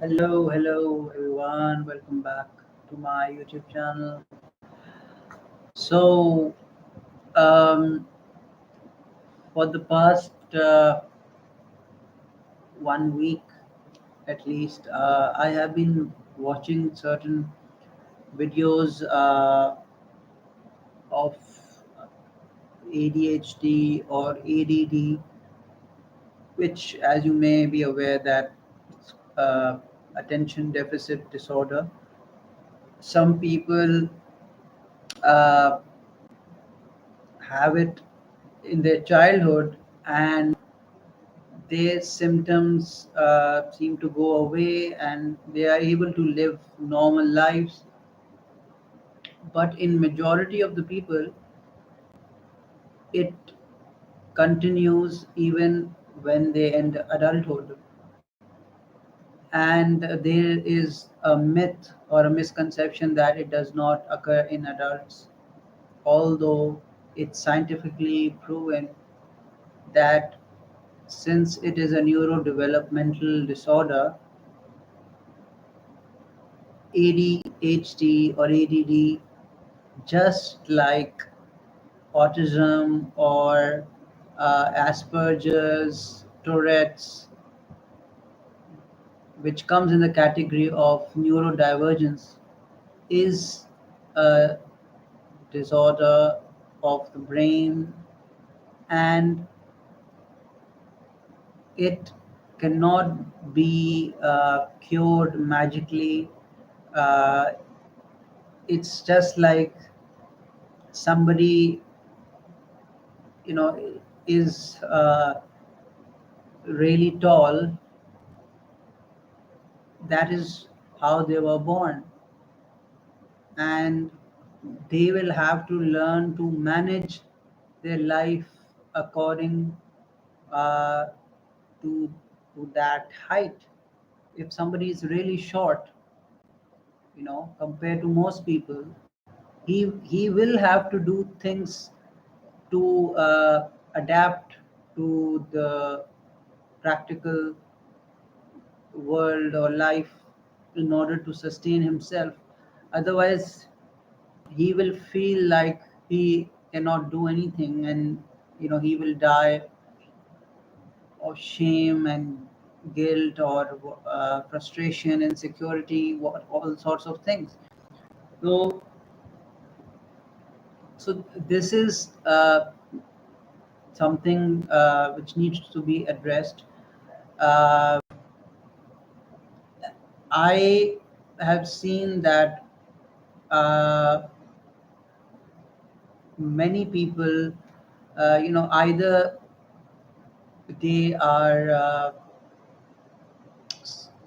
Hello everyone. Welcome back to my YouTube channel. So, um, for the past 1 week at least, I have been watching certain videos of ADHD or ADD, which, as you may be aware, that it's attention deficit disorder. Some people uh, have it in their childhood and their symptoms seem to go away and they are able to live normal lives, but in majority of the people it continues even when they end adulthood. And there is a myth or a misconception that it does not occur in adults, although it's scientifically proven that since it is a neurodevelopmental disorder, ADHD or ADD, just like autism or Asperger's, Tourette's, which comes in the category of neurodivergence, is a disorder of the brain, and it cannot be cured magically. Uh, it's just like somebody, is really tall. That is how they were born, and they will have to learn to manage their life according uh, to that height. If somebody is really short, compared to most people, he will have to do things to adapt to the practical world or life in order to sustain himself. Otherwise, he will feel like he cannot do anything, and he will die of shame and guilt or frustration, insecurity, all sorts of things. So, so this is something which needs to be addressed. Uh, I have seen that uh, many people, either they are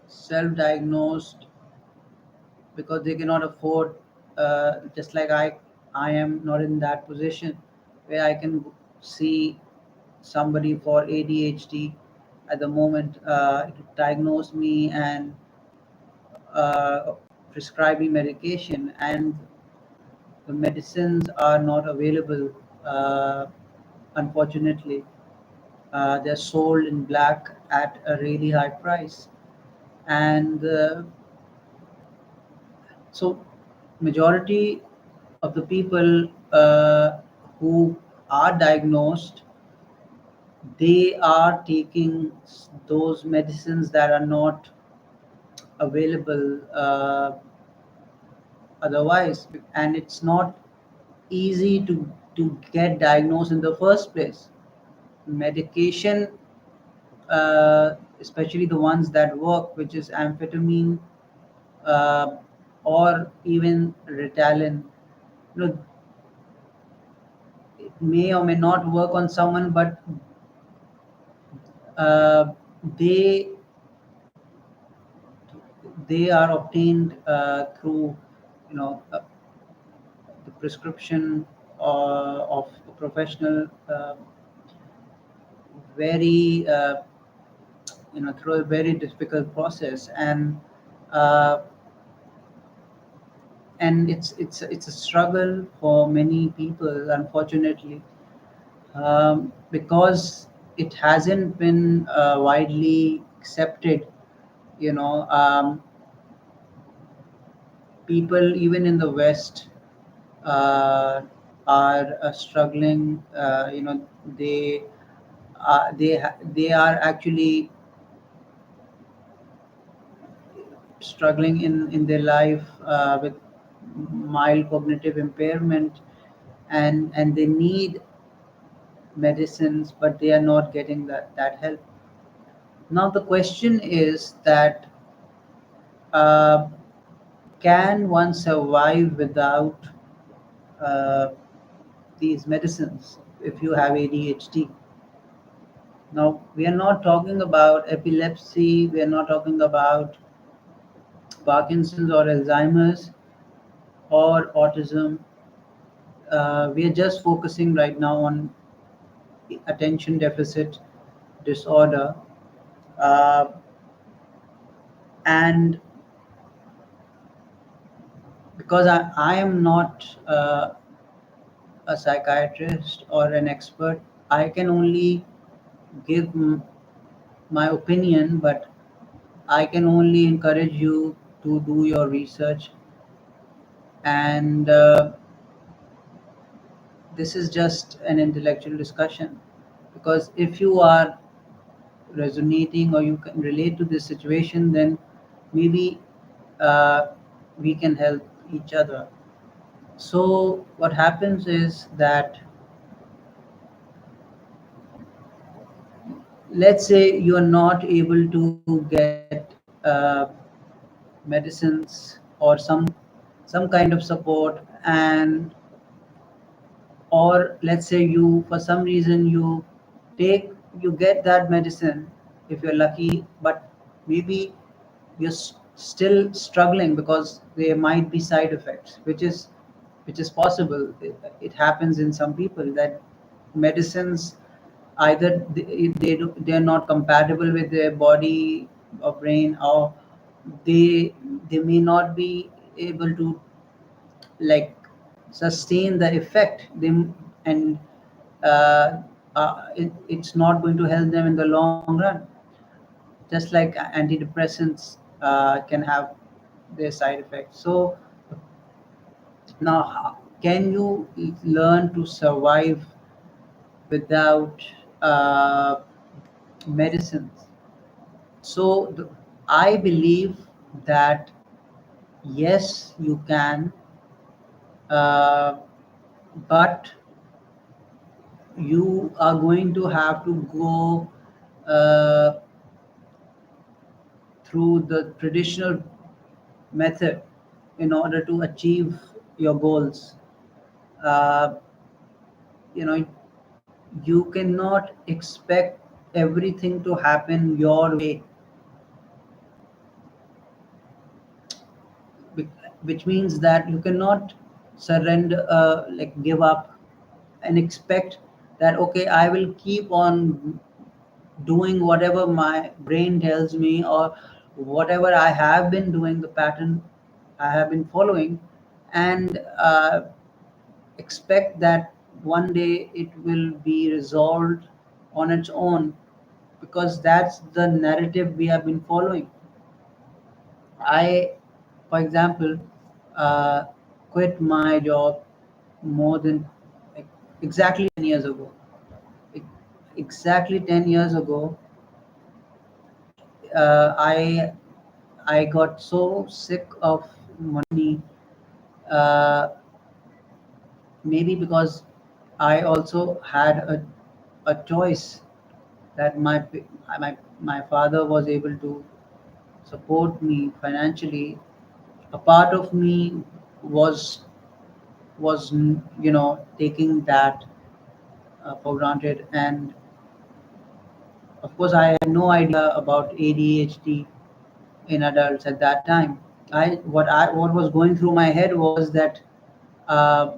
self-diagnosed because they cannot afford, just like I am not in that position where I can see somebody for ADHD at the moment, diagnose me and uh, prescribe me medication, and the medicines are not available, unfortunately. They're sold in black at a really high price, and so majority of the people who are diagnosed, they are taking those medicines that are not available otherwise, and it's not easy to get diagnosed in the first place. Medication, especially the ones that work, which is amphetamine, uh, or even Ritalin, you know, it may or may not work on someone, but uh, they they are obtained through, you know uh, the prescription of a professional, very through a very difficult process, uh, and it's a struggle for many people, unfortunately, because it hasn't been widely accepted you know people even in the West uh, are struggling. They they are actually struggling in their life with mild cognitive impairment, and they need medicines, but they are not getting that help. Now the question is that uh, can one survive without uh, these medicines if you have ADHD? Now, we are not talking about epilepsy, we are not talking about Parkinson's or Alzheimer's or autism. We are just focusing right now on attention deficit disorder. Uh, and because I am not a psychiatrist or an expert, I can only give my opinion, but I can only encourage you to do your research. And this is just an intellectual discussion, because if you are resonating or you can relate to this situation, then maybe uh, we can help each other. So what happens is that, let's say you are not able to get medicines or some kind of support, and or let's say you for some reason take you get that medicine if you're lucky, but maybe you're still struggling because there might be side effects, which is possible. It happens in some people that medicines either they're not compatible with their body or brain, or they they may not be able to like sustain the effect them, and it's not going to help them in the long run, just like antidepressants can have their side effects. So now, can you learn to survive without uh, medicines? So I believe that yes, you can, uh, but you are going to have to go uh, through the traditional method in order to achieve your goals. Uh, you know, you cannot expect everything to happen your way, which means that you cannot surrender, like give up, and expect that okay, I will keep on doing whatever my brain tells me, or whatever I have been doing, the pattern I have been following, and expect that one day it will be resolved on its own, because that's the narrative we have been following. I, for example, uh, quit my job more than like, exactly 10 years ago. E- Exactly 10 years ago, uh, I I got so sick of money, uh, maybe because I also had a choice that my father was able to support me financially. A part of me was taking that for granted, and of course I had no idea about ADHD in adults at that time. What was going through my head was that uh,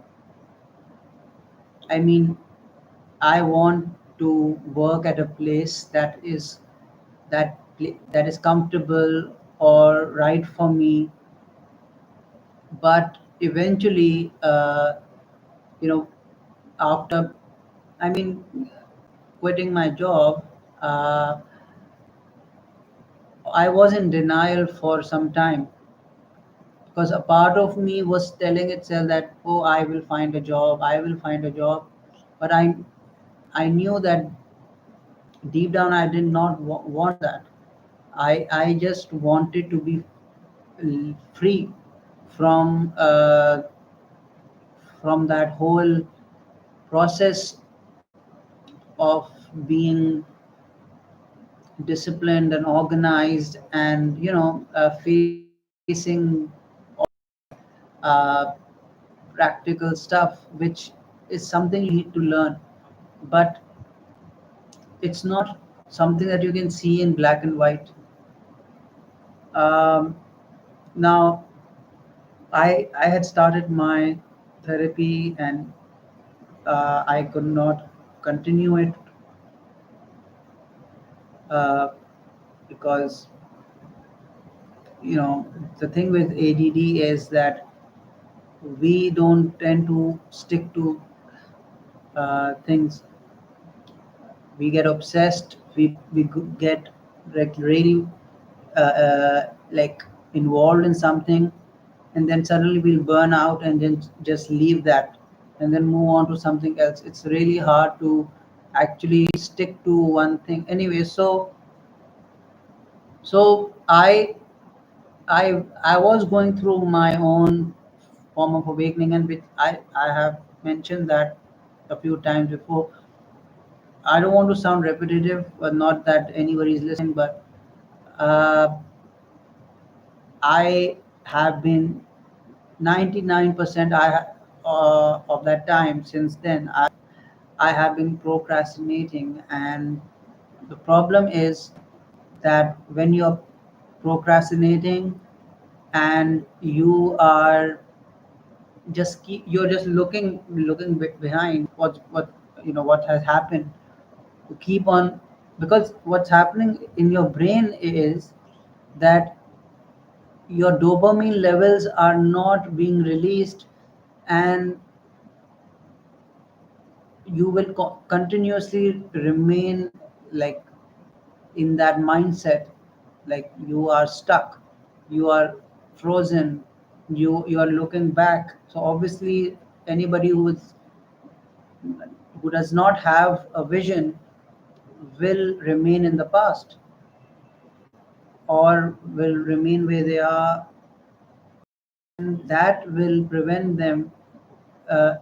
I mean I want to work at a place that is comfortable or right for me, but eventually, you know, after I mean quitting my job, uh, I was in denial for some time because a part of me was telling itself that, oh, I will find a job, I will find a job. But I knew that deep down I did not want that. I just wanted to be free from that whole process of being disciplined and organized, and facing uh, practical stuff, which is something you need to learn. But it's not something that you can see in black and white. um, Now, I had started my therapy, and I could not continue it uh, because the thing with ADD is that we don't tend to stick to things. We get obsessed. We get like really like involved in something, and then suddenly we'll burn out and then just leave that and then move on to something else. It's really hard to actually stick to one thing anyway. So I was going through my own form of awakening, and which I have mentioned that a few times before. I don't want to sound repetitive, but not that anybody is listening, but uh, I have been 99% of that time since then. I have been procrastinating, and the problem is that when you're procrastinating and you're just looking behind what has happened to keep on, because what's happening in your brain is that your dopamine levels are not being released, and you will continuously remain like in that mindset, like you are stuck, you are frozen, you are looking back. So obviously anybody who does not have a vision will remain in the past, or will remain where they are, and that will prevent them uh,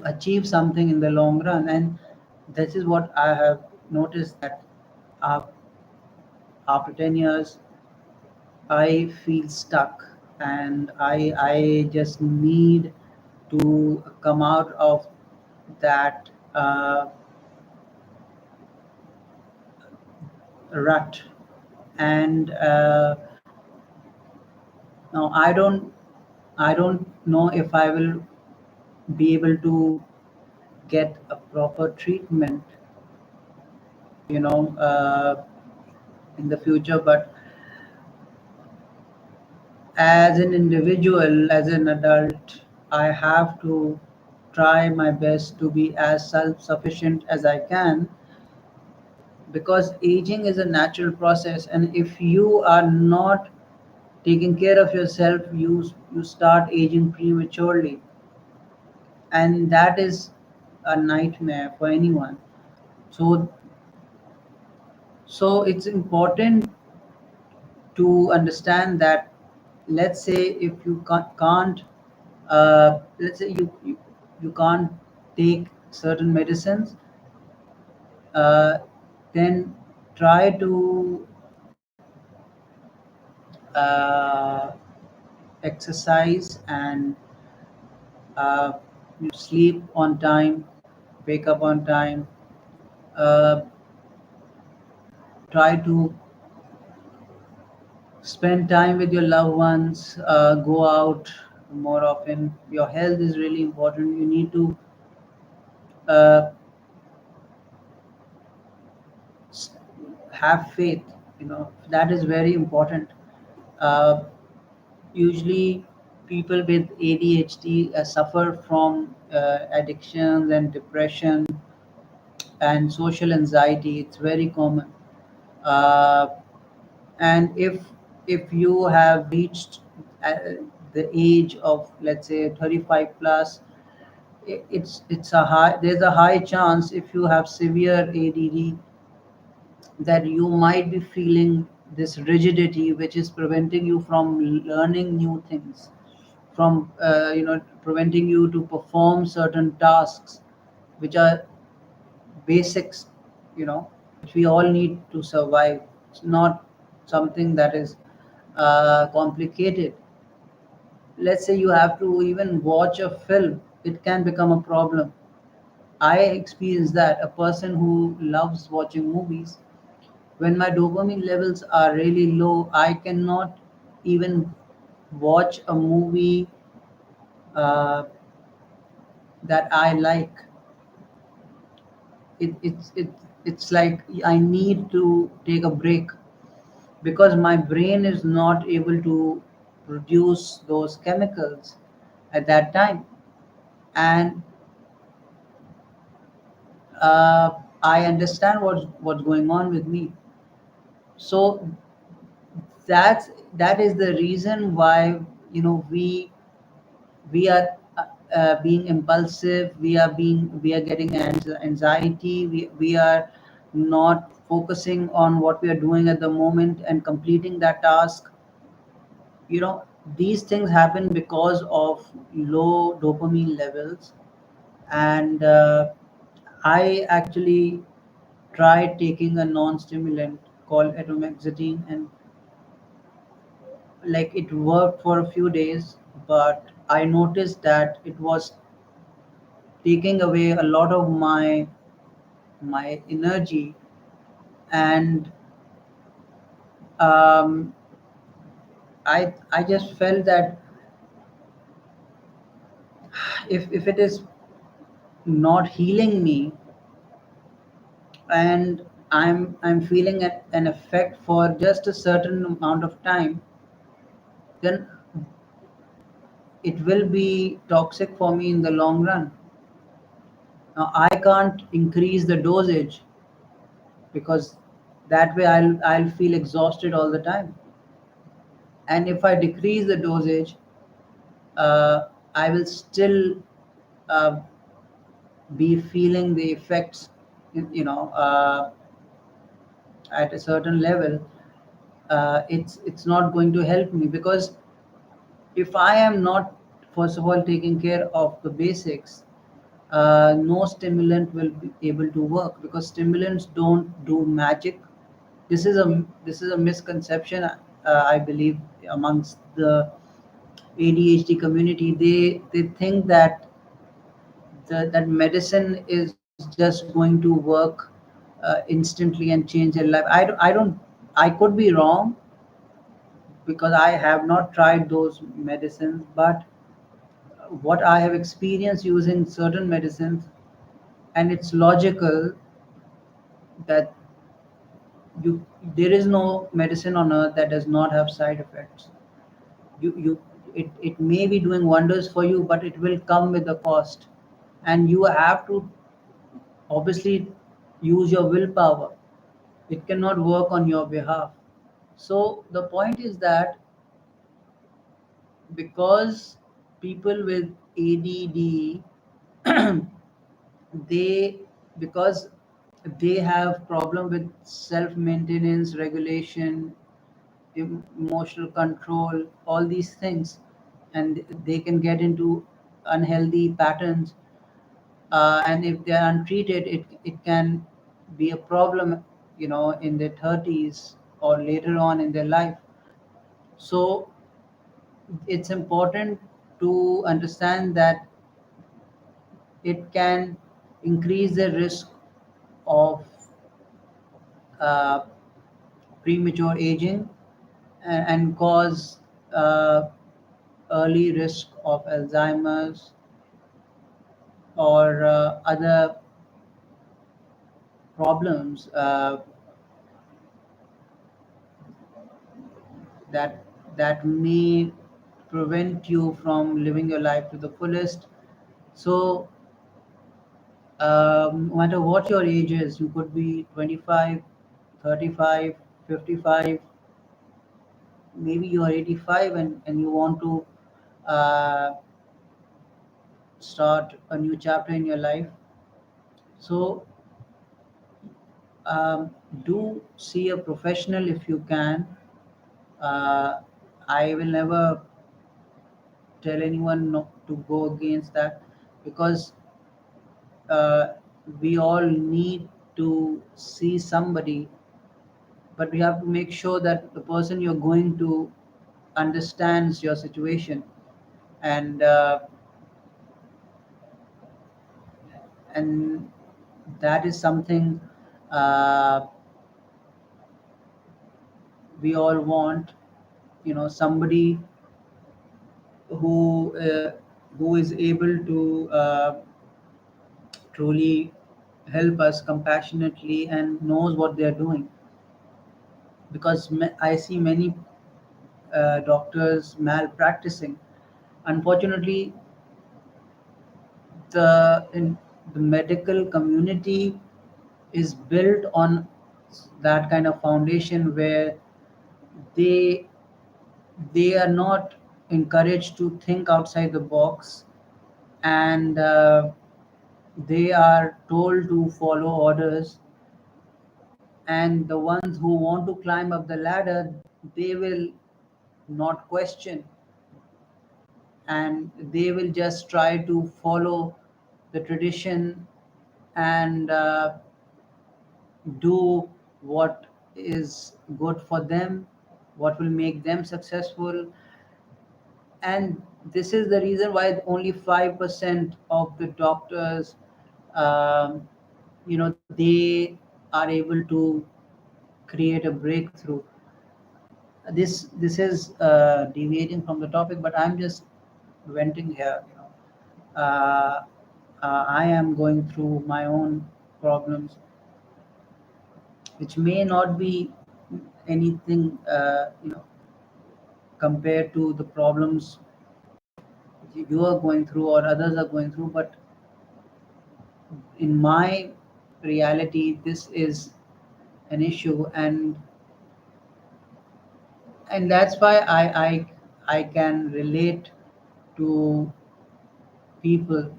achieve something in the long run. And this is what I have noticed, that uh, after 10 years I feel stuck, and I just need to come out of that rut. And now I don't know if I will be able to get a proper treatment, you know, in the future. But as an individual, as an adult, I have to try my best to be as self sufficient as I can, because aging is a natural process. And if you are not taking care of yourself, you start aging prematurely, and that is a nightmare for anyone. So so it's important to understand that, let's say if you can't let's say you can't take certain medicines, uh, then try to uh, exercise, and uh, sleep on time, wake up on time, uh, try to spend time with your loved ones, go out more often. Your health is really important. You need to uh, s- have faith. That is very important. uh, Usually people with ADHD suffer from addictions and depression and social anxiety. It's very common. uh, And if you have reached uh, the age of, let's say, 35 plus, it's a high there's a high chance, if you have severe ADD, that you might be feeling this rigidity which is preventing you from learning new things, from preventing you to perform certain tasks which are basics, which we all need to survive. It's not something that is complicated. Let's say you have to even watch a film, it can become a problem. I experienced that. A person who loves watching movies, when my dopamine levels are really low, I cannot even watch a movie uh, that I like. It's like I need to take a break because my brain is not able to produce those chemicals at that time. And I understand what's going on with me. So that is the reason why, we are being impulsive, we are getting anxiety, we are not focusing on what we are doing at the moment and completing that task. you know these things happen because of low dopamine levels. And I actually tried taking a non-stimulant called atomoxetine, and like it worked for a few days, but I noticed that it was taking away a lot of my energy. And um, I just felt that if it is not healing me, and I'm feeling an effect for just a certain amount of time, then it will be toxic for me in the long run. Now I can't increase the dosage because that way I'll feel exhausted all the time. And if I decrease the dosage, I will still uh, be feeling the effects, at a certain level. It's not going to help me because if I am not, first of all, taking care of the basics, no stimulant will be able to work because stimulants don't do magic. This is a misconception, I believe, amongst the ADHD community. They think that that medicine is just going to work instantly and change their life. I could be wrong because I have not tried those medicines, but what I have experienced using certain medicines, and it's logical that you there is no medicine on earth that does not have side effects. It may be doing wonders for you, but it will come with a cost, and you have to obviously use your willpower. It cannot work on your behalf. So the point is that because people with ADD, they because they have problem with self maintenance, regulation, emotional control, all these things, and they can get into unhealthy patterns. And if they are untreated, it can be a problem, in their 30s or later on in their life. So it's important to understand that it can increase the risk of uh, premature aging, and cause uh, early risk of Alzheimer's or other problems that that may prevent you from living your life to the fullest. So, no matter what your age is, you could be 25, 35, 55. maybe you are 85 and you want to uh, start a new chapter in your life. So um, do see a professional if you can. uh, I will never tell anyone not to go against that, because uh, we all need to see somebody, but we have to make sure that the person you're going to understands your situation. And uh, and that is something uh, we all want, somebody who uh, who is able to truly help us compassionately and knows what they are doing. Because I see many doctors malpracticing. Unfortunately, the medical community is built on that kind of foundation where they they are not encouraged to think outside the box, and they are told to follow orders. And the ones who want to climb up the ladder, they will not question, and they will just try to follow the tradition and do what is good for them, what will make them successful. And this is the reason why only 5% of the doctors, um, they are able to create a breakthrough. This is deviating from the topic, but I'm just venting here. I am going through my own problems, which may not be anything, compared to the problems you are going through or others are going through. But in my reality, this is an issue, and that's why I can relate to people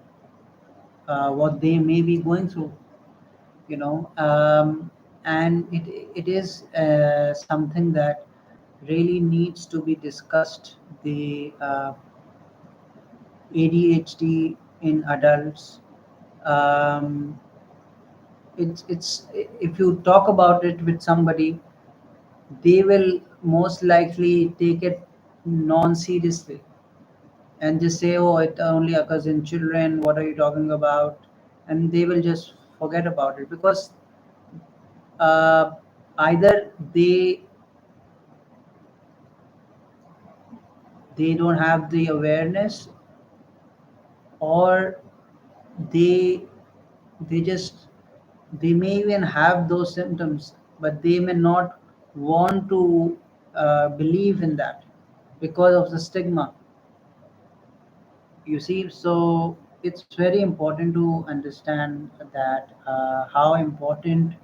what they may be going through, and it is something that really needs to be discussed. The ADHD in adults. um, it's if you talk about it with somebody, they will most likely take it non-seriously and just say, "Oh, it only occurs in children. What are you talking about?" And they will just forget about it, because uh, either they don't have the awareness, or they they just they may even have those symptoms, but they may not want to believe in that because of the stigma, you see. So it's very important to understand that how important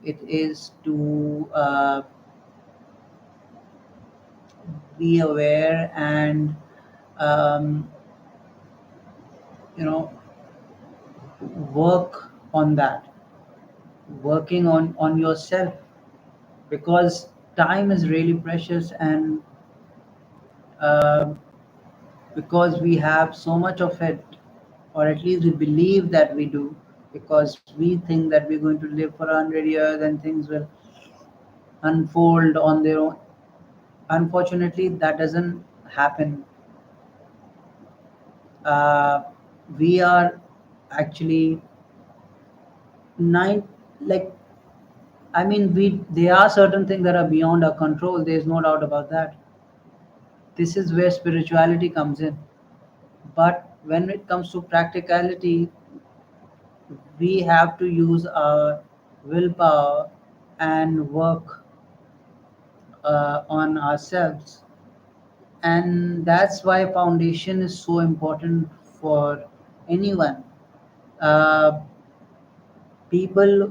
it is to be aware and um, you know work on that, working on yourself, because time is really precious. And uh, because we have so much of it, or at least we believe that we do, because we think that we're going to live for 100 years and things will unfold on their own. Unfortunately, that doesn't happen. uh, we are actually nine, like, I mean, we there are certain things that are beyond our control. There's no doubt about that. This is where spirituality comes in. But when it comes to practicality, we have to use our willpower and work on ourselves. And that's why foundation is so important for anyone. uh, People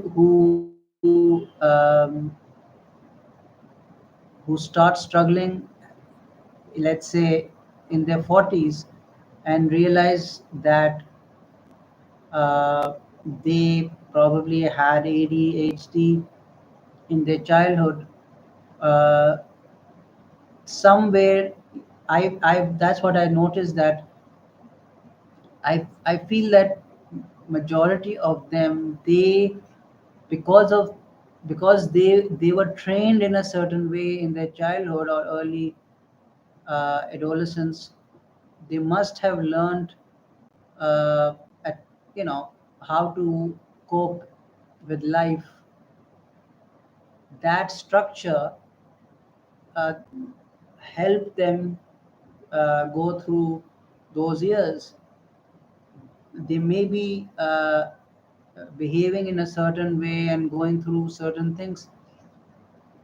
who start struggling let's say in their 40s, and realize that uh, they probably had ADHD in their childhood. Uh, Somewhere, I that's what I noticed, that I feel that majority of them, they, because of, because they were trained in a certain way in their childhood or early adolescence, they must have learned uh, at, you know, how to cope with life. That structure uh, helped them go through those years. They may be behaving in a certain way and going through certain things,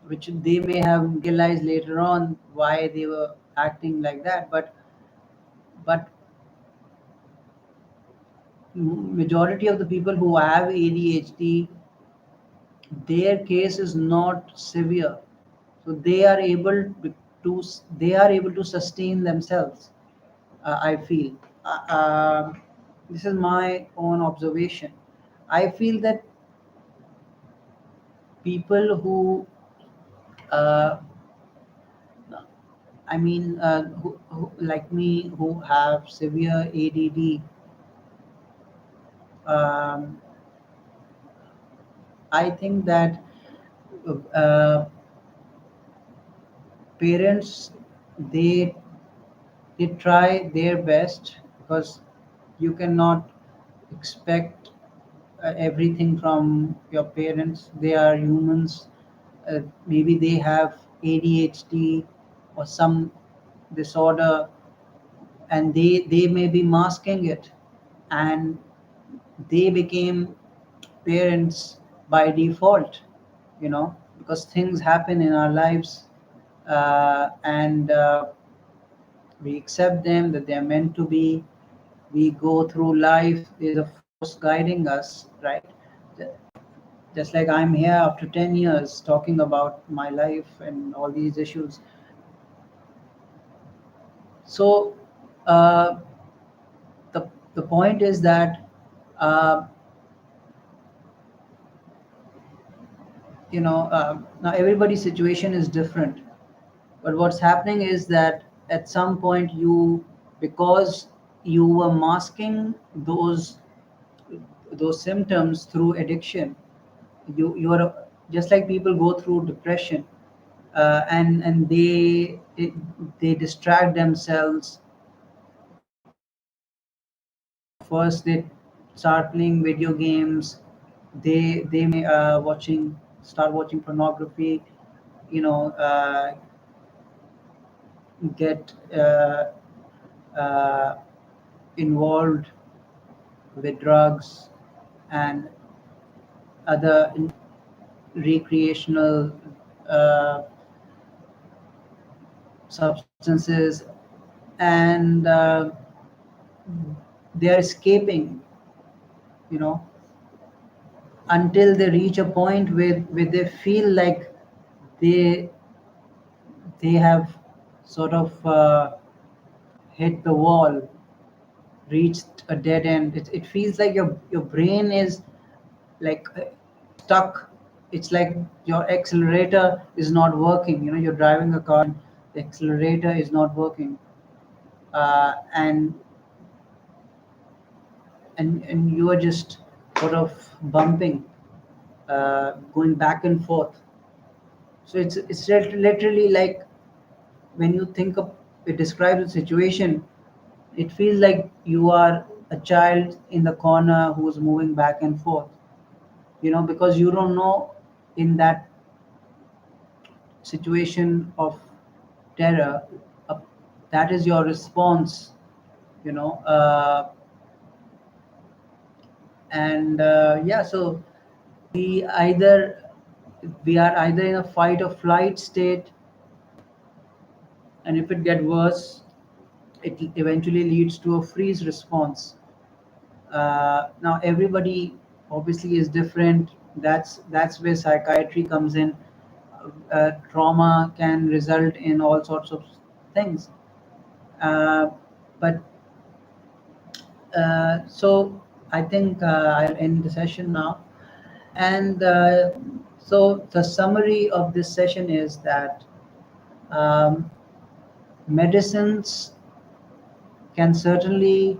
which they may have realized later on why they were acting like that. But majority of the people who have ADHD, their case is not severe, so they are able to they are able to sustain themselves. I feel, this is my own observation. I feel that people who uh, like me, who have severe ADD, um, I think that uh, parents, they they try their best, because you cannot expect everything from your parents. They are humans. Maybe they have ADHD or some disorder, and they may be masking it, and they became parents by default, because things happen in our lives, and we accept them that they're meant to be. We go through life, there's a force guiding us, right? Just like I'm here after 10 years talking about my life and all these issues. So uh, the point is that uh, now everybody's situation is different, but what's happening is that at some point, because you were masking those symptoms through addiction, you are just like people go through depression, and they distract themselves. First they start playing video games. They may start watching pornography, you know uh, get uh, involved with drugs and other recreational uh, substances, and they are escaping, you know until they reach a point where they feel like they they have sort of hit the wall, reached a dead end. It feels like your brain is like stuck. It's like your accelerator is not working. You're driving a car and the accelerator is not working, and you are just sort of bumping, going back and forth. So it's literally like, when you think of it, describes the situation, it feels like you are a child in the corner who's moving back and forth, because you don't know, in that situation of terror, uh, that is your response, you know and yeah, so we either we are either in a fight or flight state, and if it get worse, it eventually leads to a freeze response. Now everybody obviously is different. That's where psychiatry comes in. Trauma can result in all sorts of things. Uh, but so I think I'll end the session now. And so the summary of this session is that um, medicines can certainly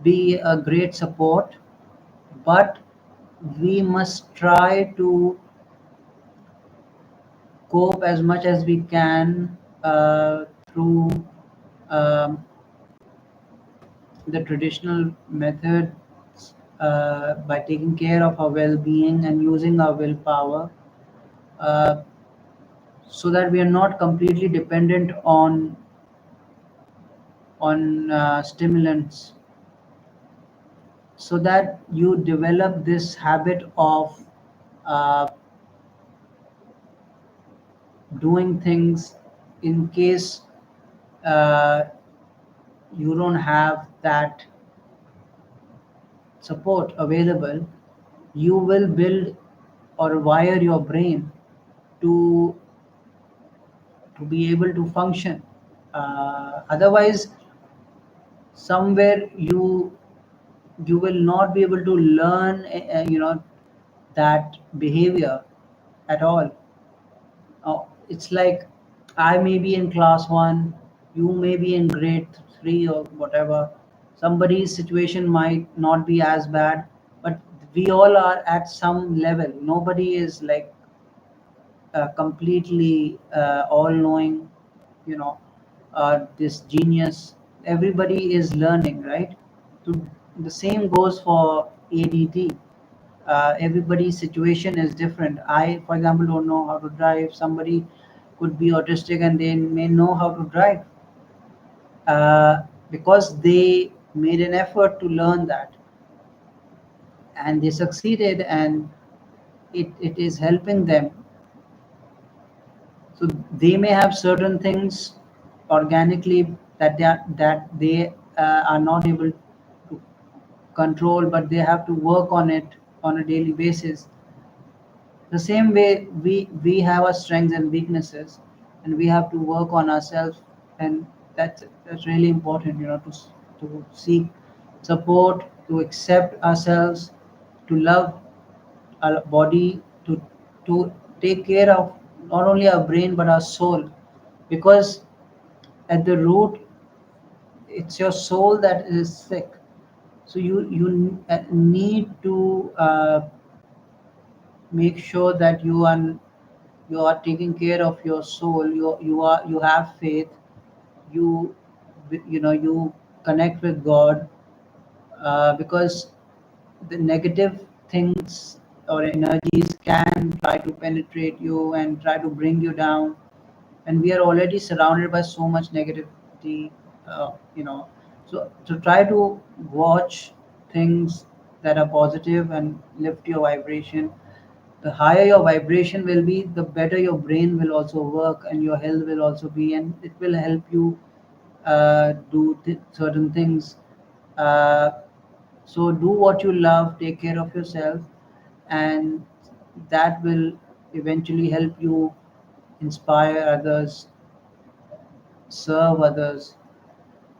be a great support, but we must try to cope as much as we can through um, the traditional methods, by taking care of our well-being and using our willpower, uh, so that we are not completely dependent on stimulants, so that you develop this habit of uh, doing things in case uh, you don't have that support available. You will build or wire your brain to be able to function. Otherwise, somewhere you will not be able to learn that behavior at all. It's like I may be in class 1, you may be in grade 3 or whatever. Somebody's situation might not be as bad, but we all are at some level. Nobody is like completely all knowing, you know, this genius. Everybody is learning, right? So the same goes for ADD. Everybody's situation is different. I, for example, don't know how to drive. Somebody could be autistic and they may know how to drive, because they made an effort to learn that and they succeeded, and it is helping them. So they may have certain things organically that they are not able to control, but they have to work on it on a daily basis. The same way we have our strengths and weaknesses, and we have to work on ourselves, and that's really important, to seek support, to accept ourselves, to love our body, to take care of not only our brain but our soul, because at the root it's your soul that is sick. So you need to make sure that you are taking care of your soul. You have faith. You you know you connect with God, because the negative things or energies can try to penetrate you and try to bring you down, and we are already surrounded by so much negativity. uh, you know so to try to watch things that are positive and lift your vibration. The higher your vibration will be, the better your brain will also work, and your health will also be, and it will help you do certain things. uh, so do what you love, take care of yourself, and that will eventually help you inspire others, serve others.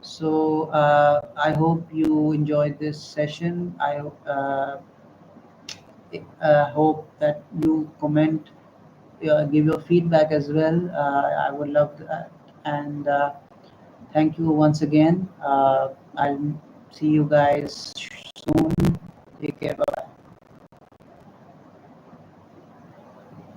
So I hope you enjoyed this session. I hope that you comment, give your feedback as well. I would love that. And thank you once again. I'll see you guys soon. Take care. Bye.